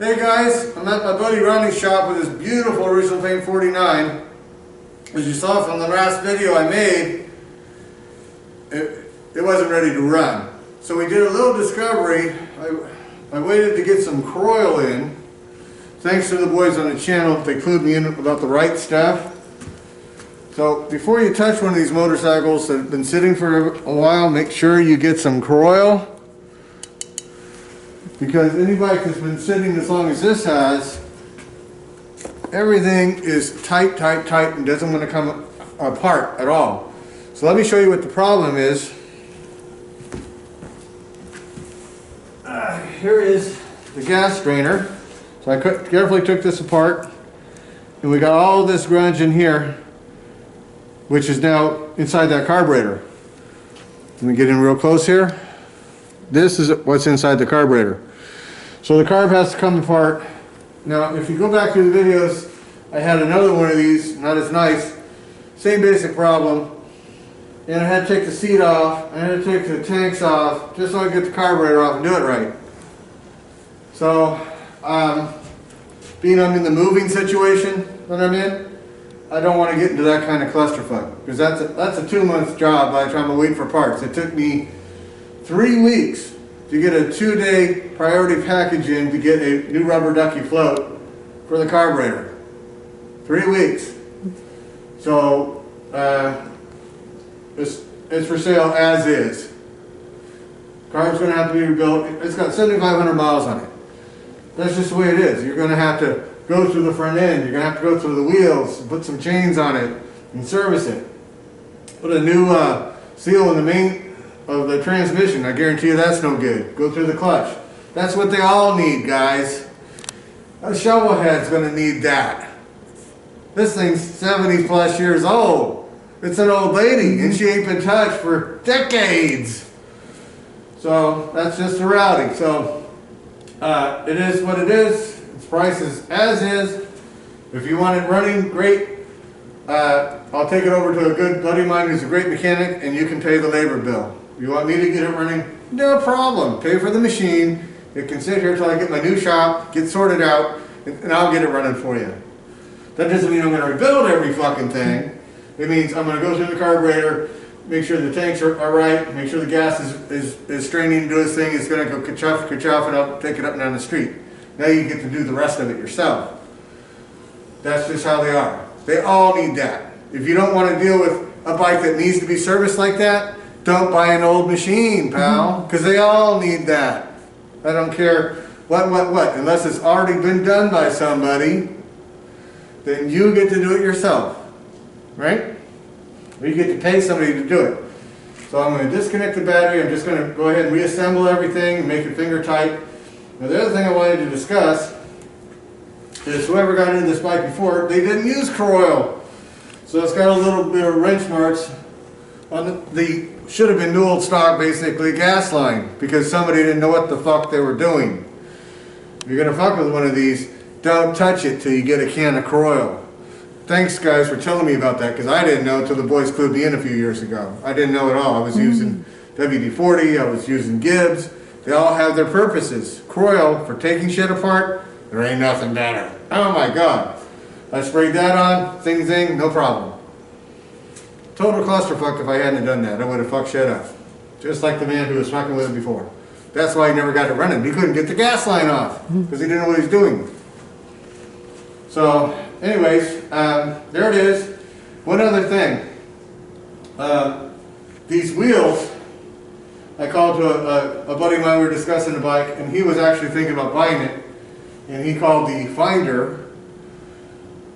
Hey guys, I'm at my buddy Ronnie's shop with his beautiful Original Paint 49. As you saw from the last video I made, it wasn't ready to run. So we did a little discovery. I waited to get some Croil in. Thanks to the boys on the channel, they clued me in about the right stuff. So before you touch one of these motorcycles that have been sitting for a while, make sure you get some Croil. Because any bike that's been sitting as long as this has, everything is tight, and doesn't want to come apart at all. So let me show you what the problem is. Here is the gas drainer. So I carefully took this apart, and we got all this grunge in here, which is now inside that carburetor. Let me get in real close here. This is what's inside the carburetor. So the carb has to come apart. Now, if you go back to the videos, I had another one of these, not as nice, same basic problem. And I had to take the seat off, I had to take the tanks off, just so I could get the carburetor off and do it right. So, being I'm in the moving situation that I'm in, I don't want to get into that kind of clusterfuck, because that's a 2-month job by the time I wait for parts. It took me 3 weeks to get a 2-day priority package in to get a new rubber ducky float for the carburetor. 3 weeks. So it's for sale as is. Car's going to have to be rebuilt. It's got 7,500 miles on it. That's just the way it is. You're going to have to go through the front end. You're going to have to go through the wheels, put some chains on it, and service it. Put a new seal in the main of the transmission. I guarantee you that's no good. Go through the clutch. That's what they all need, guys. A shovel head's going to need that. This thing's 70 plus years old. It's an old lady, and she ain't been touched for decades. So that's just the reality. So it is what it is. Its price is as is. If you want it running, great. I'll take it over to a good buddy of mine who's a great mechanic, and you can pay the labor bill. If you want me to get it running, no problem. Pay for the machine. It can sit here until I get my new shop, get sorted out, and I'll get it running for you. That doesn't mean I'm going to rebuild every fucking thing. It means I'm going to go through the carburetor, make sure the tanks are right, make sure the gas is straining to do its thing. It's going to go ka-chuff, and I'll take it up and down the street. Now you get to do the rest of it yourself. That's just how they are. They all need that. If you don't want to deal with a bike that needs to be serviced like that, don't buy an old machine, pal, because they all need that. I don't care what. Unless it's already been done by somebody, then you get to do it yourself, right? Or you get to pay somebody to do it. So I'm going to disconnect the battery. I'm just going to go ahead and reassemble everything and make it finger tight. Now the other thing I wanted to discuss is whoever got into this bike before, they didn't use Croil. So it's got a little bit of wrench marks on the should have been new old stock, basically, gas line, because somebody didn't know what the fuck they were doing. If you're going to fuck with one of these, don't touch it till you get a can of Croil. Thanks, guys, for telling me about that, because I didn't know until the boys clued me in a few years ago. I didn't know at all. I was using WD-40, I was using Gibbs. They all have their purposes. Croil, for taking shit apart, there ain't nothing better. Oh my God. I sprayed that on, zing, no problem. Total clusterfuck if I hadn't done that. I would have fucked shit up. Just like the man who was fucking with it before. That's why he never got it running. He couldn't get the gas line off because he didn't know what he was doing. So, anyways, there it is. One other thing. These wheels, I called to a buddy of mine, we were discussing the bike, and he was actually thinking about buying it. And he called the finder.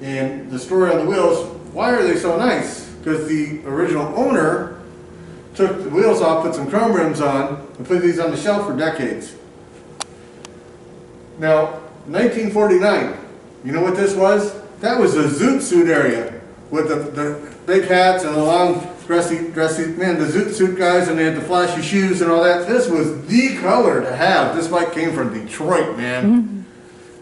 And the story on the wheels, why are they so nice? Because the original owner took the wheels off, put some chrome rims on, and put these on the shelf for decades. Now, 1949, you know what this was? That was the zoot suit area with the big hats and the long dressy, man, the zoot suit guys, and they had the flashy shoes and all that. This was the color to have. This bike came from Detroit, man.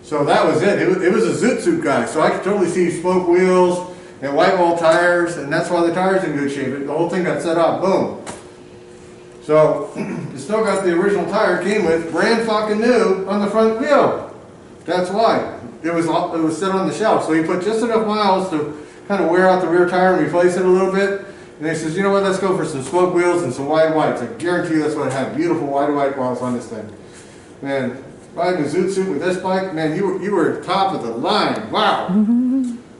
So that was it. It was a zoot suit guy. So I could totally see spoke wheels and white wall tires, and that's why the tire's in good shape. The whole thing got set off, boom. So, you still got the original tire it came with, brand fucking new, on the front wheel. That's why. It was set on the shelf. So he put just enough miles to kind of wear out the rear tire and replace it a little bit. And he says, you know what, let's go for some smoke wheels and some wide whites. I guarantee you that's what I had. Beautiful wide white wheels on this thing. Man, riding a zoot suit with this bike, man, you were top of the line. Wow.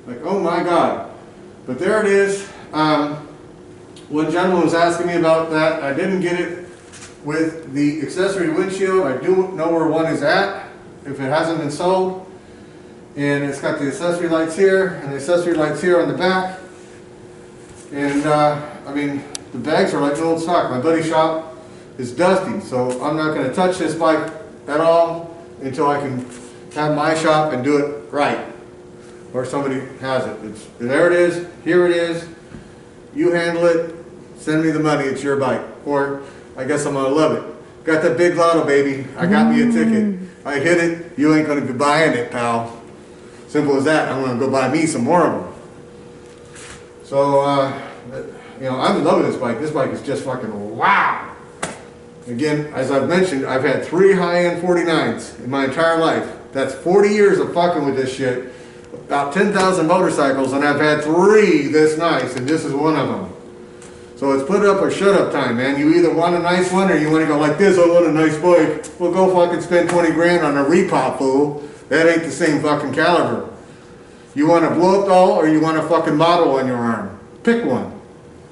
Like, oh my God. But there it is. One gentleman was asking me about that. I didn't get it with the accessory windshield. I do know where one is at, if it hasn't been sold. And it's got the accessory lights here, and the accessory lights here on the back. And, I mean, the bags are like old stock. My buddy's shop is dusty, so I'm not going to touch this bike at all until I can have my shop and do it right. Or somebody has it. There it is, here it is. You handle it, send me the money, it's your bike. Or, I guess I'm going to love it. Got that big lotto, baby. I got me a ticket. I hit it, you ain't going to be buying it, pal. Simple as that. I'm going to go buy me some more of them. So, you know, I'm in love with this bike. This bike is just fucking wow. Again, as I've mentioned, I've had 3 high-end 49s in my entire life. That's 40 years of fucking with this shit. About 10,000 motorcycles, and I've had 3 this nice, and this is one of them. So it's put up or shut up time, man. You either want a nice one or you want to go like this, I want a nice bike. Well, go fucking spend 20 grand on a repop, fool. That ain't the same fucking caliber. You want a blow-up doll or you want a fucking model on your arm? Pick one.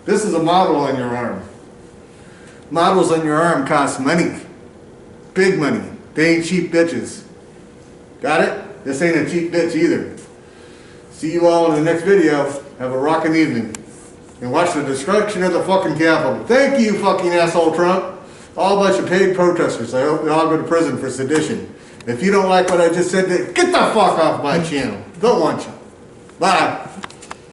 This is a model on your arm. Models on your arm cost money. Big money. They ain't cheap bitches. Got it? This ain't a cheap bitch either. See you all in the next video. Have a rockin' evening. And watch the destruction of the fucking Capitol. Thank you, fucking asshole Trump. All a bunch of paid protesters. I hope they all go to prison for sedition. If you don't like what I just said, get the fuck off my channel. Don't want you. Bye.